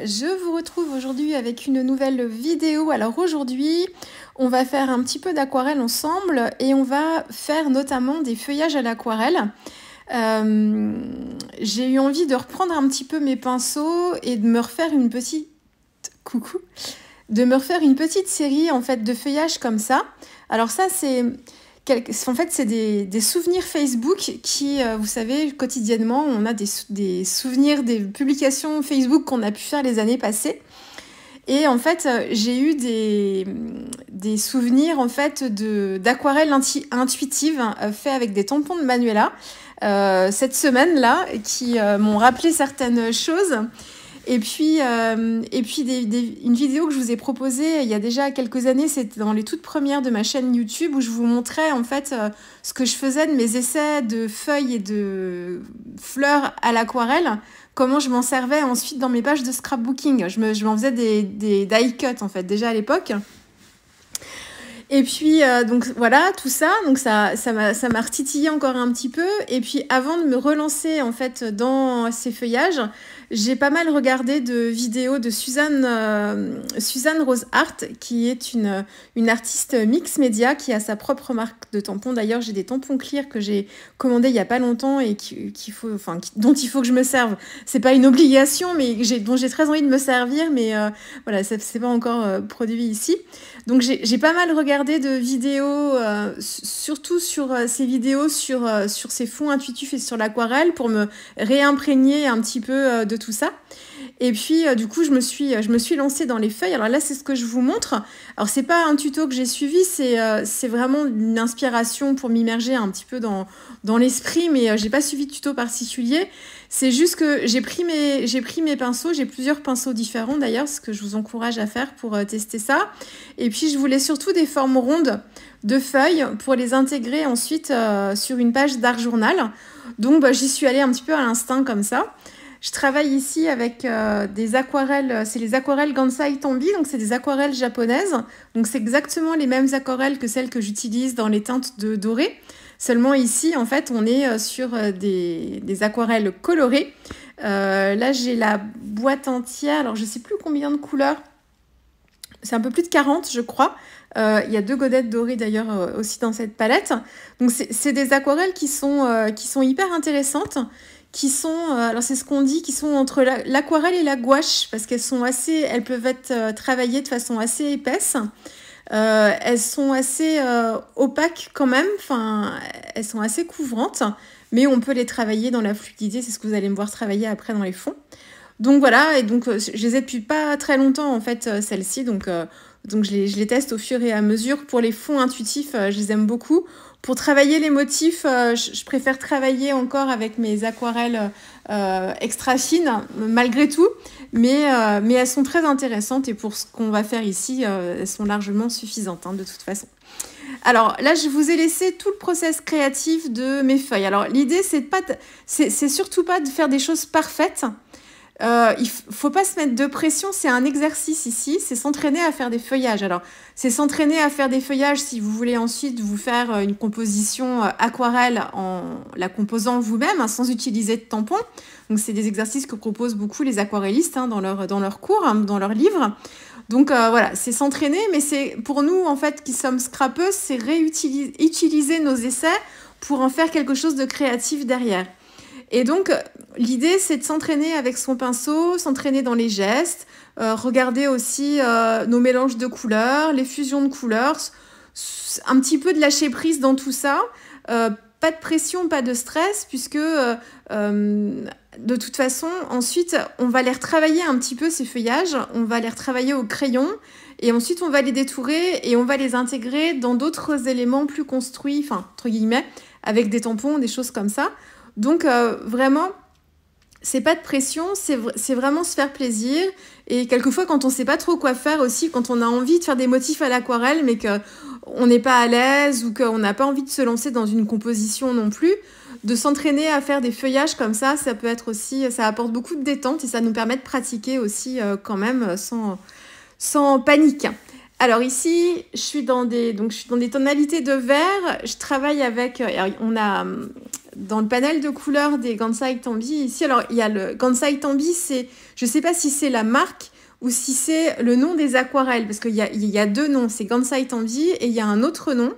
je vous retrouve aujourd'hui avec une nouvelle vidéo. Alors aujourd'hui, on va faire un petit peu d'aquarelle ensemble et on va faire notamment des feuillages à l'aquarelle. J'ai eu envie de reprendre un petit peu mes pinceaux et de me refaire une petite... Coucou! De me refaire une petite série en fait de feuillages comme ça. Alors ça c'est... En fait, c'est des souvenirs Facebook qui, vous savez, quotidiennement, on a des souvenirs des publications Facebook qu'on a pu faire les années passées. Et en fait, j'ai eu des souvenirs en fait d'aquarelle intuitive fait avec des tampons de Manuela cette semaine-là qui m'ont rappelé certaines choses. Et puis une vidéo que je vous ai proposée il y a déjà quelques années, c'était dans les toutes premières de ma chaîne YouTube où je vous montrais en fait ce que je faisais de mes essais de feuilles et de fleurs à l'aquarelle, comment je m'en servais ensuite dans mes pages de scrapbooking. Je m'en faisais des die cuts en fait déjà à l'époque. Et puis donc voilà tout ça, donc ça m'a retitillé encore un petit peu. Et puis avant de me relancer en fait dans ces feuillages, j'ai pas mal regardé de vidéos de Suzanne Rose Art, qui est une artiste mix média qui a sa propre marque de tampons. D'ailleurs, j'ai des tampons clear que j'ai commandés il y a pas longtemps et dont il faut que je me serve. C'est pas une obligation, mais dont j'ai très envie de me servir, mais voilà, c'est pas encore produit ici. Donc j'ai pas mal regardé de vidéos, surtout sur ces vidéos sur ces fonds intuitifs et sur l'aquarelle pour me réimprégner un petit peu de tout ça. Et puis du coup je me suis lancée dans les feuilles. Alors là c'est ce que je vous montre. Alors c'est pas un tuto que j'ai suivi, c'est vraiment une inspiration pour m'immerger un petit peu dans l'esprit, mais j'ai pas suivi de tuto particulier. C'est juste que j'ai pris mes pinceaux, j'ai plusieurs pinceaux différents d'ailleurs, ce que je vous encourage à faire pour tester ça. Et puis je voulais surtout des formes rondes de feuilles pour les intégrer ensuite sur une page d'art journal. Donc j'y suis allée un petit peu à l'instinct comme ça. Je travaille ici avec des aquarelles, c'est les aquarelles Gansai Tambi, donc c'est des aquarelles japonaises. Donc c'est exactement les mêmes aquarelles que celles que j'utilise dans les teintes de doré. Seulement ici, en fait, on est sur des aquarelles colorées. Là, j'ai la boîte entière. Alors, je ne sais plus combien de couleurs. C'est un peu plus de 40, je crois. Il y a 2 godettes dorées, d'ailleurs, aussi dans cette palette. Donc, c'est des aquarelles qui sont hyper intéressantes. Alors c'est ce qu'on dit, qui sont entre l'aquarelle et la gouache, parce elles peuvent être travaillées de façon assez épaisse. Elles sont assez opaques quand même, enfin elles sont assez couvrantes, mais on peut les travailler dans la fluidité, c'est ce que vous allez me voir travailler après dans les fonds. Donc voilà, et donc je les ai depuis pas très longtemps en fait celles-ci, donc je les teste au fur et à mesure. Pour les fonds intuitifs, je les aime beaucoup. Pour travailler les motifs, je préfère travailler encore avec mes aquarelles extra fines, malgré tout. Mais elles sont très intéressantes et pour ce qu'on va faire ici, elles sont largement suffisantes de toute façon. Alors là, je vous ai laissé tout le process créatif de mes feuilles. Alors l'idée, c'est surtout pas de faire des choses parfaites. Il faut pas se mettre de pression, c'est un exercice ici, c'est s'entraîner à faire des feuillages. Alors, c'est s'entraîner à faire des feuillages si vous voulez ensuite vous faire une composition aquarelle en la composant vous-même, sans utiliser de tampons. Donc, c'est des exercices que proposent beaucoup les aquarellistes dans leur cours, dans leurs livres. Donc, voilà, c'est s'entraîner, mais c'est pour nous, en fait, qui sommes scrapeuses, c'est utiliser nos essais pour en faire quelque chose de créatif derrière. Et donc, l'idée, c'est de s'entraîner avec son pinceau, s'entraîner dans les gestes, regarder aussi nos mélanges de couleurs, les fusions de couleurs, un petit peu de lâcher prise dans tout ça. Pas de pression, pas de stress, puisque de toute façon, ensuite, on va les retravailler un petit peu, ces feuillages, on va les retravailler au crayon, et ensuite, on va les détourer et on va les intégrer dans d'autres éléments plus construits, enfin, entre guillemets, avec des tampons, des choses comme ça. Donc vraiment, c'est pas de pression, c'est vraiment se faire plaisir. Et quelquefois, quand on sait pas trop quoi faire aussi, quand on a envie de faire des motifs à l'aquarelle, mais qu'on n'est pas à l'aise ou qu'on n'a pas envie de se lancer dans une composition non plus, de s'entraîner à faire des feuillages comme ça peut être aussi, ça apporte beaucoup de détente et ça nous permet de pratiquer aussi quand même sans panique. Alors ici, je suis dans des tonalités de vert. Je travaille avec, on a dans le panel de couleurs des Gansai Tambi, ici, alors il y a le Gansai Tambi, je ne sais pas si c'est la marque ou si c'est le nom des aquarelles, parce il y a deux noms, c'est Gansai Tambi et il y a un autre nom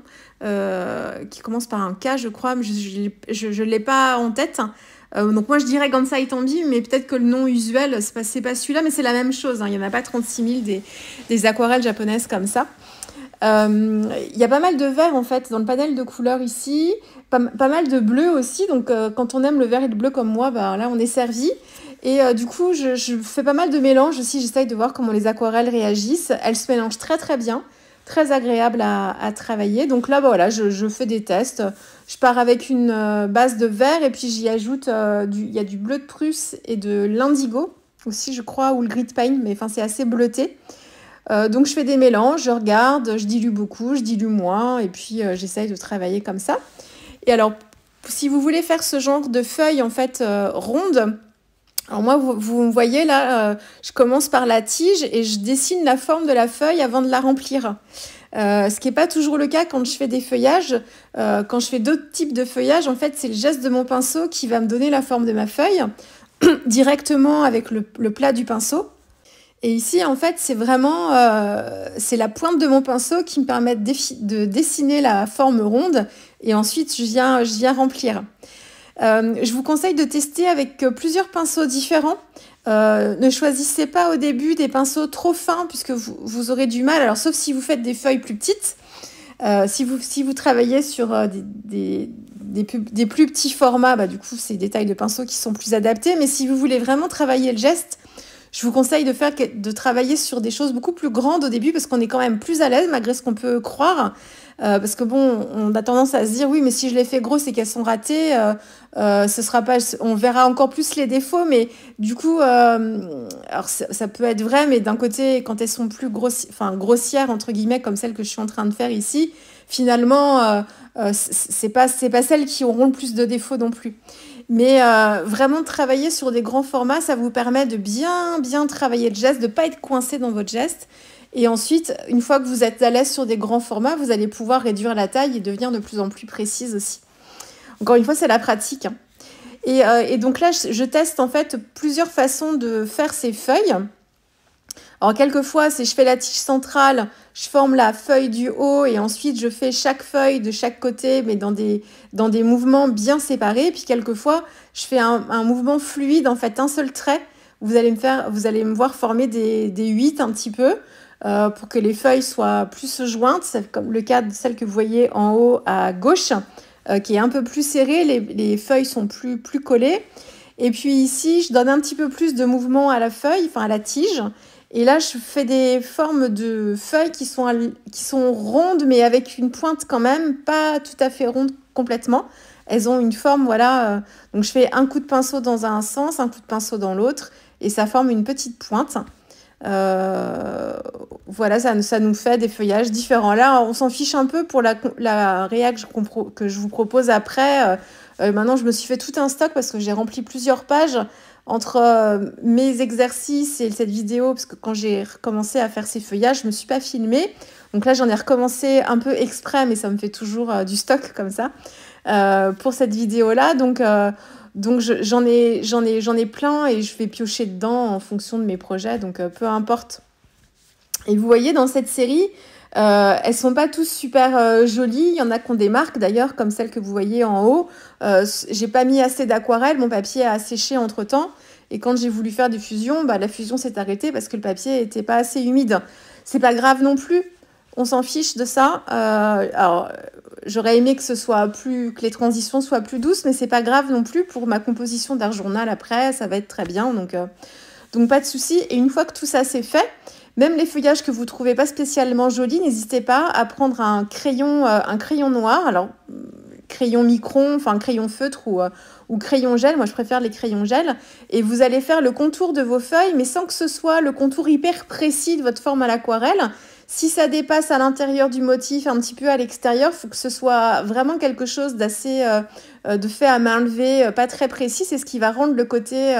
qui commence par un K, je crois, mais je ne l'ai pas en tête. Donc moi je dirais Gansai Tambi, mais peut-être que le nom usuel, c'est pas celui-là, mais c'est la même chose, hein. Il n'y en a pas 36 000 des aquarelles japonaises comme ça. Il y a pas mal de vert en fait dans le panel de couleurs ici, pas mal de bleu aussi, donc quand on aime le vert et le bleu comme moi, bah, là on est servi. Et du coup je fais pas mal de mélanges aussi, j'essaye de voir comment les aquarelles réagissent. Elles se mélangent très très bien, très agréable à travailler. Donc là bah, voilà, je fais des tests. Je pars avec une base de vert et puis j'y ajoute il y a du bleu de Prusse et de l'indigo aussi je crois, ou le gris de pine, mais enfin c'est assez bleuté. Donc je fais des mélanges, je regarde, je dilue beaucoup, je dilue moins, et puis j'essaye de travailler comme ça. Et alors, si vous voulez faire ce genre de feuilles en fait rondes, alors moi vous voyez là, je commence par la tige et je dessine la forme de la feuille avant de la remplir. Ce qui n'est pas toujours le cas quand je fais des feuillages. Quand je fais d'autres types de feuillages, en fait c'est le geste de mon pinceau qui va me donner la forme de ma feuille directement avec le plat du pinceau. Et ici, en fait, c'est vraiment c'est la pointe de mon pinceau qui me permet de dessiner la forme ronde et ensuite je viens remplir. Je vous conseille de tester avec plusieurs pinceaux différents. Ne choisissez pas au début des pinceaux trop fins puisque vous aurez du mal, alors sauf si vous faites des feuilles plus petites. Si vous travaillez sur des plus petits formats, bah, du coup, c'est des tailles de pinceaux qui sont plus adaptées. Mais si vous voulez vraiment travailler le geste, je vous conseille de travailler sur des choses beaucoup plus grandes au début parce qu'on est quand même plus à l'aise malgré ce qu'on peut croire. Parce que bon, on a tendance à se dire oui, mais si je les fais grosses et qu'elles sont ratées, ce sera pas, on verra encore plus les défauts. Mais du coup, alors ça peut être vrai, mais d'un côté, quand elles sont plus grossières entre guillemets, comme celles que je suis en train de faire ici, finalement, c'est pas celles qui auront le plus de défauts non plus. Mais vraiment travailler sur des grands formats, ça vous permet de bien travailler le geste, de ne pas être coincé dans votre geste. Et ensuite, une fois que vous êtes à l'aise sur des grands formats, vous allez pouvoir réduire la taille et devenir de plus en plus précise aussi. Encore une fois, c'est la pratique, hein. Et donc là, je teste en fait plusieurs façons de faire ces feuilles. Alors quelquefois, je fais la tige centrale, je forme la feuille du haut et ensuite je fais chaque feuille de chaque côté, mais dans des mouvements bien séparés. Puis quelquefois, je fais un mouvement fluide, en fait, un seul trait. Vous allez me voir former des huit un petit peu pour que les feuilles soient plus jointes. C'est comme le cas de celle que vous voyez en haut à gauche, qui est un peu plus serrée. Les feuilles sont plus collées. Et puis ici, je donne un petit peu plus de mouvement à la feuille, enfin à la tige. Et là, je fais des formes de feuilles qui sont rondes, mais avec une pointe quand même, pas tout à fait ronde complètement. Elles ont une forme, voilà. Donc, je fais un coup de pinceau dans un sens, un coup de pinceau dans l'autre, et ça forme une petite pointe. Voilà, ça nous fait des feuillages différents. Là, on s'en fiche un peu pour la réac que je vous propose après. Maintenant, je me suis fait tout un stock parce que j'ai rempli plusieurs pages entre mes exercices et cette vidéo, parce que quand j'ai recommencé à faire ces feuillages, je me suis pas filmée. Donc là, j'en ai recommencé un peu exprès, mais ça me fait toujours du stock comme ça pour cette vidéo-là. Donc j'en ai plein et je vais piocher dedans en fonction de mes projets. Donc peu importe. Et vous voyez, dans cette série, elles sont pas tous super jolies. Il y en a qui ont des marques d'ailleurs, comme celle que vous voyez en haut. J'ai pas mis assez d'aquarelle, mon papier a séché entre temps. Et quand j'ai voulu faire des fusions, la fusion s'est arrêtée parce que le papier était pas assez humide. C'est pas grave non plus. On s'en fiche de ça. Alors, j'aurais aimé que les transitions soient plus douces, mais c'est pas grave non plus pour ma composition d'art journal après. Ça va être très bien. Donc pas de souci. Et une fois que tout ça c'est fait, même les feuillages que vous ne trouvez pas spécialement jolis, n'hésitez pas à prendre un crayon noir, alors crayon micron, enfin crayon feutre ou crayon gel. Moi, je préfère les crayons gel. Et vous allez faire le contour de vos feuilles, mais sans que ce soit le contour hyper précis de votre forme à l'aquarelle. Si ça dépasse à l'intérieur du motif, un petit peu à l'extérieur, il faut que ce soit vraiment quelque chose d'assez de fait à main levée, pas très précis. C'est ce qui va rendre le côté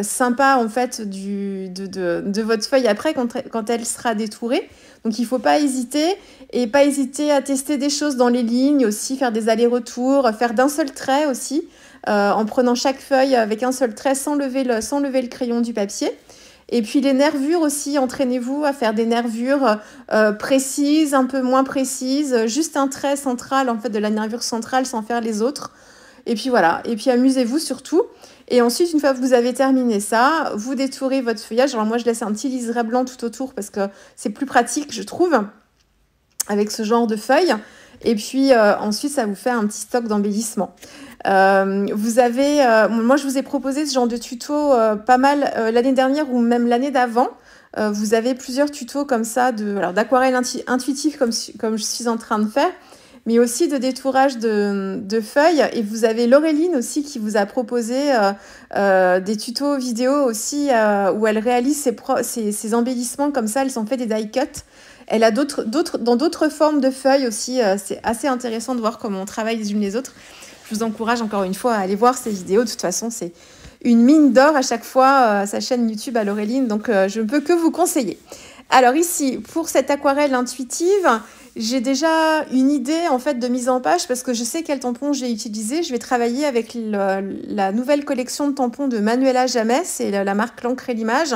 sympa en fait de votre feuille après quand elle sera détourée. Donc il ne faut pas hésiter et pas hésiter à tester des choses dans les lignes aussi, faire des allers-retours, faire d'un seul trait aussi, en prenant chaque feuille avec un seul trait sans lever le crayon du papier. Et puis les nervures aussi, entraînez-vous à faire des nervures précises, un peu moins précises, juste un trait central en fait de la nervure centrale sans faire les autres. Et puis voilà, et puis amusez-vous surtout. Et ensuite, une fois que vous avez terminé ça, vous détourez votre feuillage. Alors moi, je laisse un petit liseré blanc tout autour parce que c'est plus pratique, je trouve, avec ce genre de feuilles. Et puis ensuite, ça vous fait un petit stock d'embellissement. Vous avez, moi je vous ai proposé ce genre de tuto pas mal l'année dernière ou même l'année d'avant. Vous avez plusieurs tutos comme ça d'aquarelle intuitive comme je suis en train de faire, mais aussi de détourage de feuilles. Et vous avez Laureline aussi qui vous a proposé des tutos vidéo aussi où elle réalise ses embellissements comme ça. Elle s'en fait des die cuts. Elle a dans d'autres formes de feuilles aussi. C'est assez intéressant de voir comment on travaille les unes les autres. Je vous encourage encore une fois à aller voir ces vidéos. De toute façon, c'est une mine d'or à chaque fois, sa chaîne YouTube à Laureline. Donc, je ne peux que vous conseiller. Alors ici, pour cette aquarelle intuitive, j'ai déjà une idée en fait de mise en page parce que je sais quel tampon j'ai utilisé. Je vais travailler avec la nouvelle collection de tampons de Manuela Jamès, c'est la marque L'Encre et l'Image.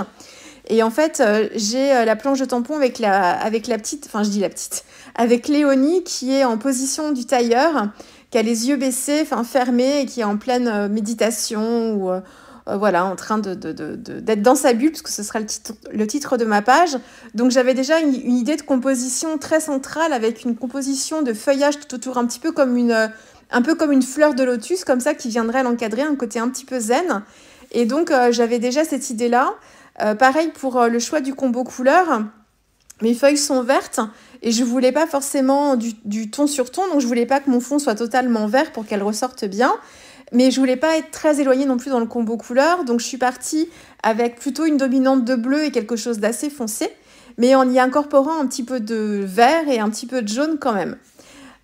Et en fait, j'ai la planche de tampon avec la petite, enfin je dis la petite, avec Léonie qui est en position du tailleur, qui a les yeux baissés, enfin fermés et qui est en pleine méditation ou voilà, en train d'être dans sa bulle, parce que ce sera le titre de ma page. Donc j'avais déjà une idée de composition très centrale avec une composition de feuillage tout autour, un peu comme une fleur de lotus, comme ça, qui viendrait l'encadrer, un côté un petit peu zen. Et donc j'avais déjà cette idée-là. Pareil pour le choix du combo couleur. Mes feuilles sont vertes et je voulais pas forcément du ton sur ton, donc je voulais pas que mon fond soit totalement vert pour qu'elle ressorte bien. Mais je voulais pas être très éloignée non plus dans le combo couleur, donc je suis partie avec plutôt une dominante de bleu et quelque chose d'assez foncé, mais en y incorporant un petit peu de vert et un petit peu de jaune quand même.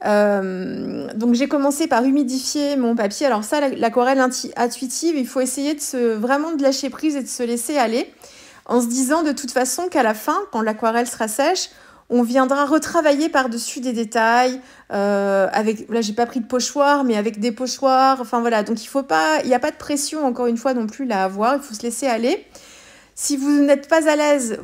Donc j'ai commencé par humidifier mon papier. Alors ça, l'aquarelle intuitive, il faut essayer vraiment de lâcher prise et de se laisser aller, en se disant de toute façon qu'à la fin, quand l'aquarelle sera sèche, on viendra retravailler par-dessus des détails, là j'ai pas pris de pochoir, mais avec des pochoirs, enfin voilà, donc il n'y a pas de pression encore une fois non plus là à avoir, il faut se laisser aller. Si vous n'êtes pas à l'aise,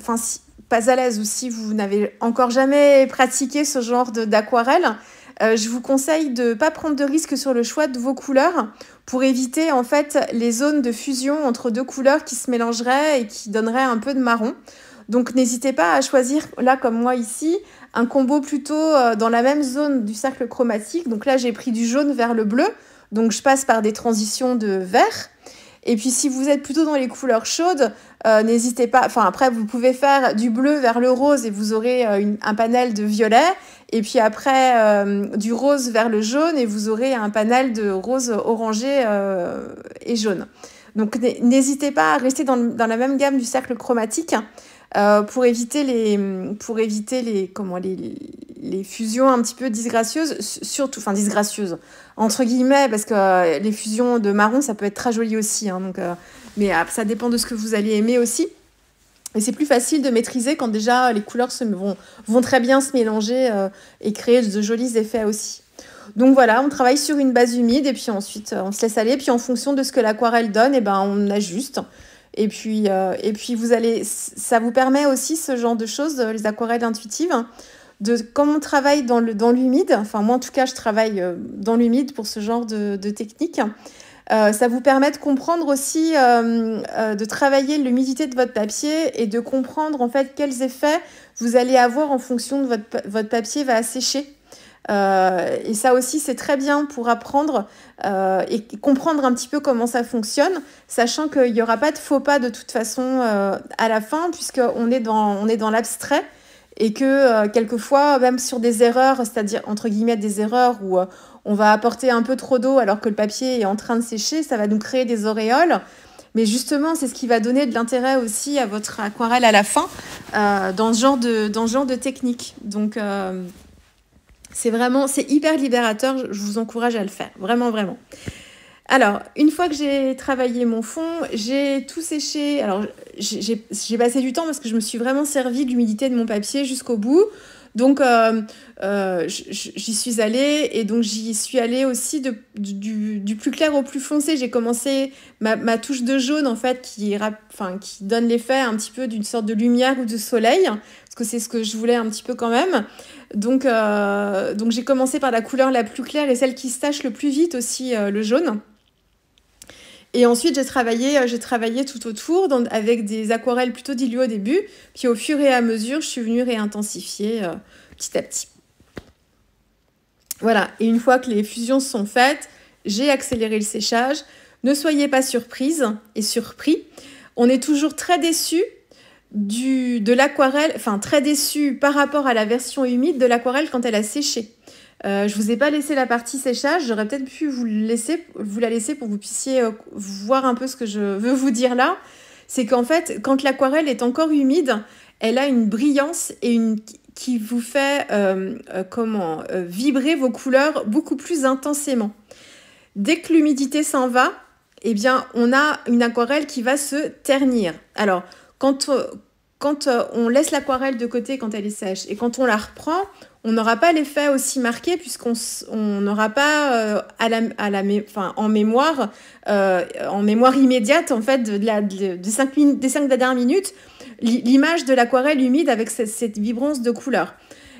pas à l'aise ou si vous n'avez encore jamais pratiqué ce genre d'aquarelle, je vous conseille de ne pas prendre de risques sur le choix de vos couleurs pour éviter en fait les zones de fusion entre deux couleurs qui se mélangeraient et qui donneraient un peu de marron. Donc n'hésitez pas à choisir, là comme moi ici, un combo plutôt dans la même zone du cercle chromatique. Donc là j'ai pris du jaune vers le bleu, donc je passe par des transitions de vert. Et puis si vous êtes plutôt dans les couleurs chaudes, n'hésitez pas, enfin après vous pouvez faire du bleu vers le rose et vous aurez un panel de violet. Et puis après du rose vers le jaune et vous aurez un panel de rose orangé et jaune. Donc n'hésitez pas à rester dans la même gamme du cercle chromatique. Pour éviter les fusions un petit peu disgracieuses, surtout, enfin disgracieuses, entre guillemets, parce que les fusions de marron, ça peut être très joli aussi, hein, donc, mais ça dépend de ce que vous allez aimer aussi. Et c'est plus facile de maîtriser quand déjà les couleurs vont très bien se mélanger et créer de jolis effets aussi. Donc voilà, on travaille sur une base humide et puis ensuite on se laisse aller. Puis en fonction de ce que l'aquarelle donne, on ajuste. Et puis ça vous permet aussi ce genre de choses, les aquarelles intuitives, comme on travaille dans l'humide, enfin moi en tout cas je travaille dans l'humide pour ce genre de technique, ça vous permet de comprendre aussi, de travailler l'humidité de votre papier et de comprendre en fait quels effets vous allez avoir en fonction de votre papier va assécher. Et ça aussi c'est très bien pour apprendre et comprendre un petit peu comment ça fonctionne, sachant qu'il n'y aura pas de faux pas de toute façon à la fin, puisqu'on est dans l'abstrait et que quelquefois même sur des erreurs, c'est-à-dire entre guillemets des erreurs où on va apporter un peu trop d'eau alors que le papier est en train de sécher, ça va nous créer des auréoles. Mais justement, c'est ce qui va donner de l'intérêt aussi à votre aquarelle à la fin, dans ce genre de technique. Donc, c'est hyper libérateur. Je vous encourage à le faire. Vraiment, vraiment. Alors, une fois que j'ai travaillé mon fond, j'ai tout séché. Alors, j'ai passé du temps parce que je me suis vraiment servi de l'humidité de mon papier jusqu'au bout. Donc, j'y suis allée et donc j'y suis allée aussi du plus clair au plus foncé. J'ai commencé ma touche de jaune, en fait, qui donne l'effet un petit peu d'une sorte de lumière ou de soleil, parce que c'est ce que je voulais un petit peu quand même. Donc j'ai commencé par la couleur la plus claire et celle qui se tache le plus vite aussi, le jaune. Et ensuite, j'ai travaillé tout autour avec des aquarelles plutôt diluées au début. Puis au fur et à mesure, je suis venue réintensifier petit à petit. Voilà. Et une fois que les fusions sont faites, j'ai accéléré le séchage. Ne soyez pas surprises et surpris. On est toujours très déçus de l'aquarelle, enfin très déçus par rapport à la version humide de l'aquarelle quand elle a séché. Je vous ai pas laissé la partie séchage, j'aurais peut-être pu vous la laisser pour que vous puissiez voir un peu ce que je veux vous dire là. C'est qu'en fait, quand l'aquarelle est encore humide, elle a une brillance qui vous fait vibrer vos couleurs beaucoup plus intensément. Dès que l'humidité s'en va, eh bien, on a une aquarelle qui va se ternir. Alors, quand on laisse l'aquarelle de côté quand elle est sèche et quand on la reprend, on n'aura pas l'effet aussi marqué puisqu'on n'aura pas en mémoire immédiate en fait des 5 dernières minutes l'image de l'aquarelle humide avec cette vibrance de couleur.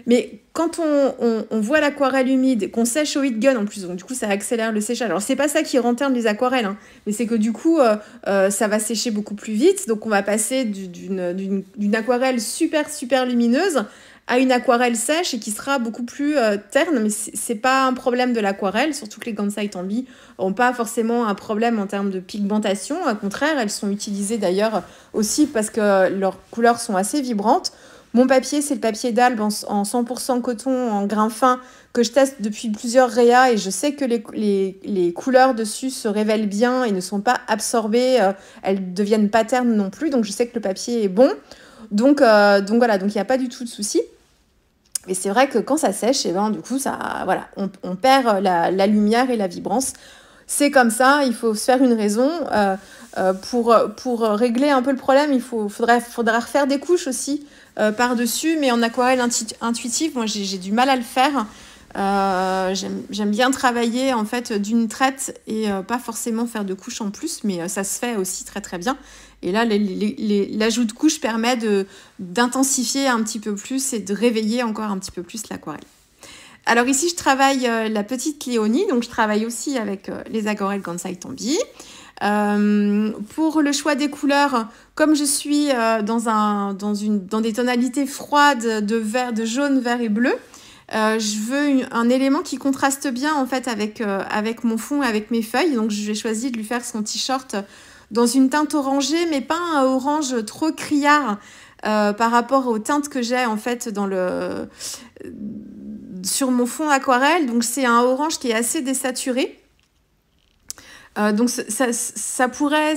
Mais quand on voit l'aquarelle humide, qu'on sèche au heat gun en plus, donc du coup ça accélère le séchage. Alors c'est pas ça qui rend-terne les aquarelles, hein, mais c'est que du coup ça va sécher beaucoup plus vite. Donc on va passer d'une aquarelle super super lumineuse à une aquarelle sèche et qui sera beaucoup plus terne. Mais c'est pas un problème de l'aquarelle, surtout que les Kansai Tambi n'ont pas forcément un problème en termes de pigmentation. Au contraire, elles sont utilisées d'ailleurs aussi parce que leurs couleurs sont assez vibrantes. Mon papier, c'est le papier d'Albe en 100% coton, en grain fin, que je teste depuis plusieurs réas et je sais que les couleurs dessus se révèlent bien et ne sont pas absorbées, elles ne deviennent pas ternes non plus, donc je sais que le papier est bon. Donc voilà, donc il n'y a pas du tout de souci. Mais c'est vrai que quand ça sèche, et ben, du coup, on perd la lumière et la vibrance. C'est comme ça, il faut se faire une raison. Pour régler un peu le problème, faudra refaire des couches aussi par-dessus, mais en aquarelle intuitive, moi j'ai du mal à le faire. J'aime bien travailler en fait d'une traite et pas forcément faire de couches en plus, mais ça se fait aussi très très bien. Et là, l'ajout de couches permet d'intensifier un petit peu plus et de réveiller encore un petit peu plus l'aquarelle. Alors ici, je travaille la petite Léonie, donc je travaille aussi avec les aquarelles Kansai Tambi. Pour le choix des couleurs, comme je suis dans des tonalités froides de jaune, vert et bleu, je veux un élément qui contraste bien en fait avec mon fond et avec mes feuilles. Donc je vais choisir de lui faire son t-shirt dans une teinte orangée, mais pas un orange trop criard par rapport aux teintes que j'ai en fait sur mon fond aquarelle. Donc c'est un orange qui est assez désaturé. Donc ça pourrait...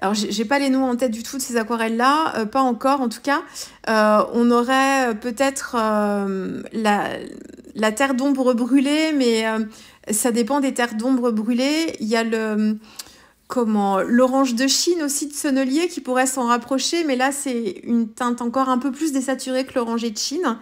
Alors j'ai pas les noms en tête du tout de ces aquarelles-là, pas encore en tout cas. On aurait peut-être la terre d'ombre brûlée, mais ça dépend des terres d'ombre brûlées. Il y a l'orange de Chine aussi de Sennelier qui pourrait s'en rapprocher, mais là c'est une teinte encore un peu plus désaturée que l'oranger de Chine.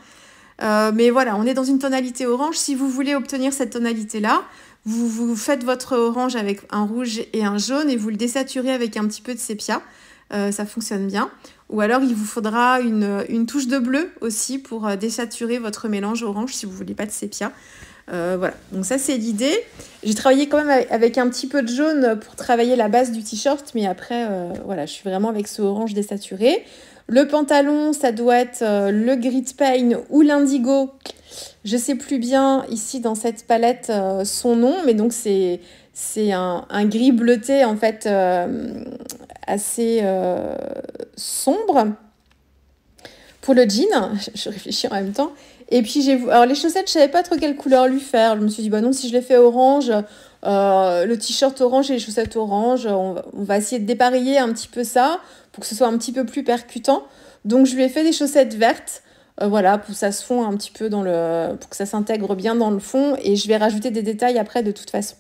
Mais voilà, on est dans une tonalité orange. Si vous voulez obtenir cette tonalité-là, vous faites votre orange avec un rouge et un jaune et vous le désaturez avec un petit peu de sépia. Ça fonctionne bien. Ou alors, il vous faudra une touche de bleu aussi pour désaturer votre mélange orange si vous ne voulez pas de sépia. Voilà, donc ça c'est l'idée. J'ai travaillé quand même avec un petit peu de jaune pour travailler la base du t-shirt, mais après, voilà, je suis vraiment avec ce orange désaturé. Le pantalon, ça doit être le grit pain ou l'indigo. Je sais plus bien ici dans cette palette son nom, mais donc c'est un gris bleuté en fait assez sombre. Pour le jean, je réfléchis en même temps. Et puis alors les chaussettes, je savais pas trop quelle couleur lui faire. Je me suis dit bah non, si je les fais orange, le t-shirt orange et les chaussettes orange. On va essayer de dépareiller un petit peu ça pour que ce soit un petit peu plus percutant. Donc je lui ai fait des chaussettes vertes. Voilà, pour que ça se fond un petit peu pour que ça s'intègre bien dans le fond. Et je vais rajouter des détails après de toute façon.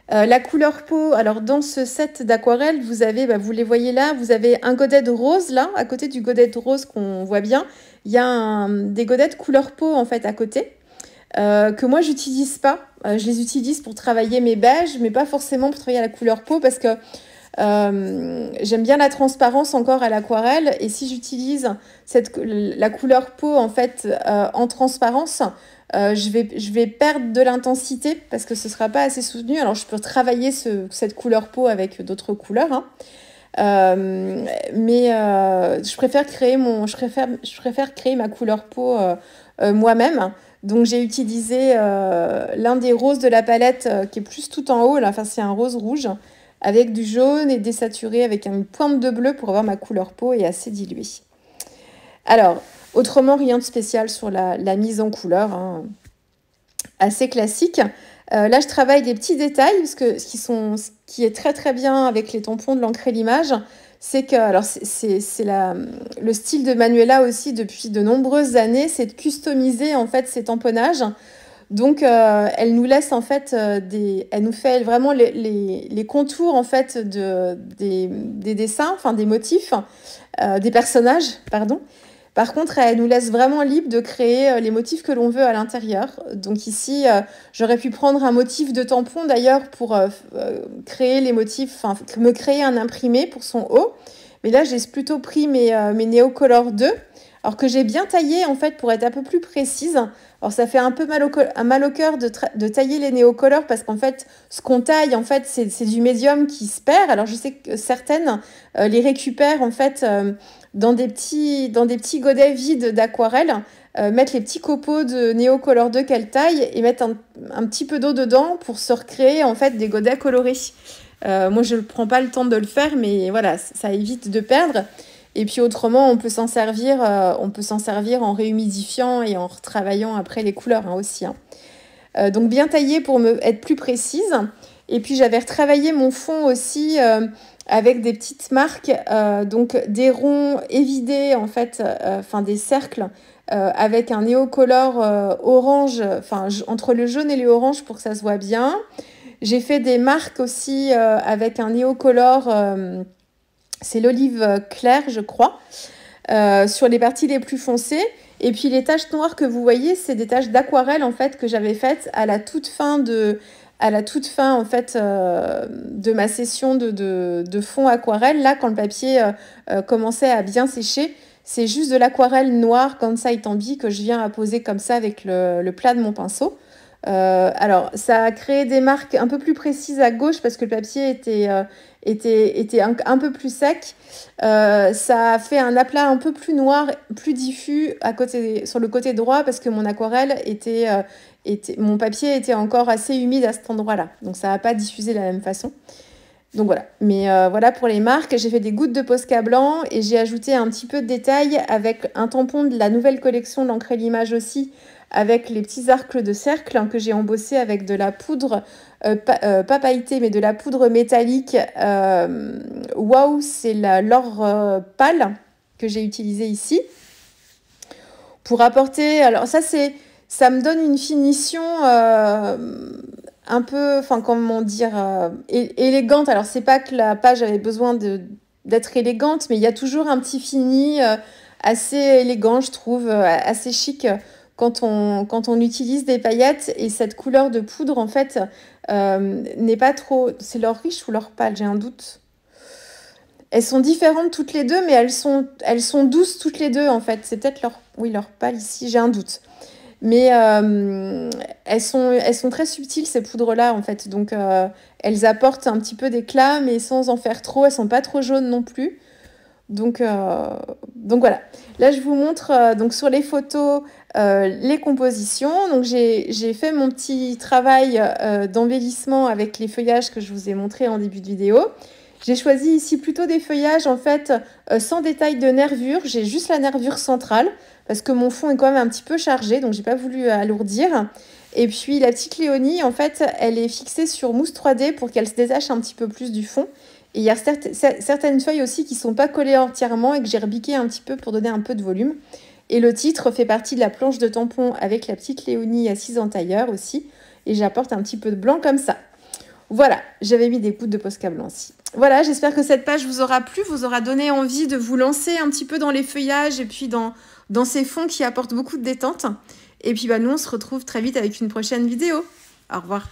La couleur peau, alors dans ce set d'aquarelle, vous avez, vous les voyez là, vous avez un godet de rose là, à côté du godet de rose qu'on voit bien. Il y a des godets de couleur peau en fait à côté, que moi j'utilise pas. Je les utilise pour travailler mes beiges, mais pas forcément pour travailler à la couleur peau parce que j'aime bien la transparence encore à l'aquarelle. Et si j'utilise la couleur peau en fait en transparence, je vais perdre de l'intensité parce que ce sera pas assez soutenu. Alors je peux travailler cette couleur peau avec d'autres couleurs, hein. Mais je préfère créer ma couleur peau moi-même. Donc j'ai utilisé l'un des roses de la palette qui est plus tout en haut là. Enfin c'est un rose rouge avec du jaune et désaturé avec une pointe de bleu pour avoir ma couleur peau et assez diluée. Alors, autrement, rien de spécial sur la mise en couleur, hein. Assez classique. Là, je travaille des petits détails, parce que ce qui est très très bien avec les tampons de l'encre et l'image, c'est que, alors le style de Manuela aussi depuis de nombreuses années, c'est de customiser en fait ces tamponnages. Donc, elle nous laisse en fait elle nous fait vraiment les contours en fait des dessins, enfin des motifs, des personnages, pardon. Par contre, elle nous laisse vraiment libre de créer les motifs que l'on veut à l'intérieur. Donc ici, j'aurais pu prendre un motif de tampon d'ailleurs pour créer les motifs, enfin me créer un imprimé pour son haut. Mais là, j'ai plutôt pris mes Neocolor 2, alors que j'ai bien taillé en fait pour être un peu plus précise. Alors ça fait un peu mal au cœur de tailler les Neocolor parce qu'en fait, ce qu'on taille, en fait, c'est du médium qui se perd. Alors je sais que certaines les récupèrent en fait dans des petits godets vides d'aquarelle, mettre les petits copeaux de Neocolor 2 qu'elle taille et mettre un petit peu d'eau dedans pour se recréer en fait des godets colorés. Moi, je ne prends pas le temps de le faire, mais voilà, ça évite de perdre. Et puis autrement, on peut s'en servir en réhumidifiant et en retravaillant après les couleurs, hein, aussi, hein. Donc bien taillé pour être plus précise. Et puis j'avais retravaillé mon fond aussi avec des petites marques, donc des ronds évidés en fait, enfin des cercles avec un néocolore orange, enfin entre le jaune et le orange pour que ça se voit bien. J'ai fait des marques aussi avec un néocolore, c'est l'olive claire je crois, sur les parties les plus foncées. Et puis les taches noires que vous voyez, c'est des taches d'aquarelle en fait que j'avais faites à la toute fin en fait de ma session de fond aquarelle. Là, quand le papier commençait à bien sécher, c'est juste de l'aquarelle noire comme ça étendue que je viens apposer comme ça avec le plat de mon pinceau. Alors, ça a créé des marques un peu plus précises à gauche parce que le papier était un peu plus sec. Ça a fait un aplat un peu plus noir, plus diffus sur le côté droit parce que mon aquarelle mon papier était encore assez humide à cet endroit-là. Donc, ça n'a pas diffusé de la même façon. Donc voilà, mais voilà pour les marques. J'ai fait des gouttes de Posca blanc et j'ai ajouté un petit peu de détail avec un tampon de la nouvelle collection de l'encre et l'image aussi, avec les petits arcs de cercle, hein, que j'ai embossé avec de la poudre, pas pailletée, mais de la poudre métallique. Waouh, c'est l'or pâle que j'ai utilisé ici. Pour apporter... Alors ça me donne une finition un peu, enfin comment dire, élégante. Alors c'est pas que la page avait besoin d'être élégante, mais il y a toujours un petit fini assez élégant, je trouve, assez chic quand on utilise des paillettes. Et cette couleur de poudre, en fait, n'est pas trop... C'est l'or riche ou l'or pâle? J'ai un doute. Elles sont différentes toutes les deux, mais elles sont douces toutes les deux, en fait. C'est peut-être l'or pâle ici, j'ai un doute. Mais elles sont très subtiles, ces poudres-là, en fait. Donc, elles apportent un petit peu d'éclat, mais sans en faire trop. Elles sont pas trop jaunes non plus. Donc voilà. Là, je vous montre donc sur les photos les compositions. Donc, j'ai fait mon petit travail d'embellissement avec les feuillages que je vous ai montré en début de vidéo. J'ai choisi ici plutôt des feuillages en fait sans détail de nervure. J'ai juste la nervure centrale parce que mon fond est quand même un petit peu chargé, donc j'ai pas voulu alourdir. Et puis la petite Léonie, en fait, elle est fixée sur mousse 3D pour qu'elle se détache un petit peu plus du fond. Et il y a certaines feuilles aussi qui sont pas collées entièrement et que j'ai rebiqué un petit peu pour donner un peu de volume. Et le titre fait partie de la planche de tampon avec la petite Léonie assise en tailleur aussi. Et j'apporte un petit peu de blanc comme ça. Voilà, j'avais mis des gouttes de Posca blanc aussi. Voilà, j'espère que cette page vous aura plu, vous aura donné envie de vous lancer un petit peu dans les feuillages et puis dans ces fonds qui apportent beaucoup de détente. Et puis nous, on se retrouve très vite avec une prochaine vidéo. Au revoir.